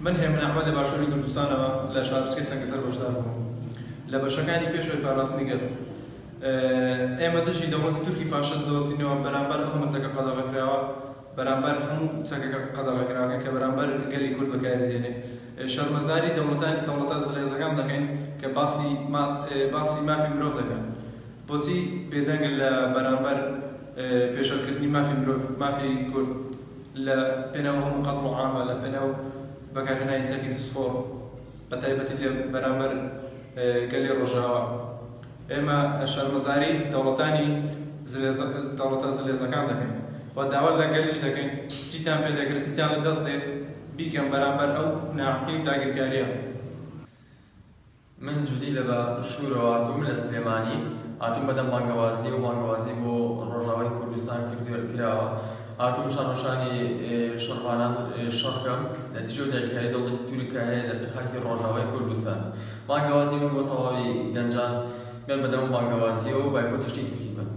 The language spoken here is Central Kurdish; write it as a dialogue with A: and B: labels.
A: من هي من أعمال باشوری کردستانەوە لە شارچکەی سەنگەسەر بەشدار بووم لە بەشەکانی پێشەوەی پاراستنیگەر ئێمە دژی دەوڵەتی تورکی فاشست دۆستینەوە بەرامبەر هەموو چەکە قەدەغەکراوە بەرامبەر هەموو چەکەکە قەدەغەکراوەکان کە بەرامبەر گەلی کورد بەکاردێنێ شەرمەزاری دەوڵەتە زلێزەکان دەکەین کە باسی مافی مرۆڤ دەکەن بۆچی بێدەنگن لە بەرامبەر پێشەلکردنی مافی مرۆڤ مافی کورد لە پێناو هەموو قەتڵ و عامە لە پێناو بەکارهێنانی چەکی فسفۆر بەتایبەتی لە بەرامبەر گەلی ڕۆژاوە ئێمە شەرمەزاری دەوڵەتە زلێزەکان دەکەین و داوا لە گەلیش دەکەین چیتان پێ دەگرێت چیتان لە دەست دێت بیکەن بەرامبەر ئەو ناحقی داگیرکاریە.
B: من جودی لە شوورەوە هاتووم لە سلێمانی هاتووم بەدەم بانگەوازی و بانگەوازی بۆ ڕۆژاوای کوردستان کراوە هاتووم شانۆشانی شەڕوانان شەڕکەم لە دژە و داگیرکاری دەوڵەتی تورکیا هەیە لەسەر خاکی ڕۆژاوای کوردستان بانگەوازی من بۆ تەواوی گەنجان بێن بەدەم بانگەوازیەوە و بایکۆتیشتی تورکی بن.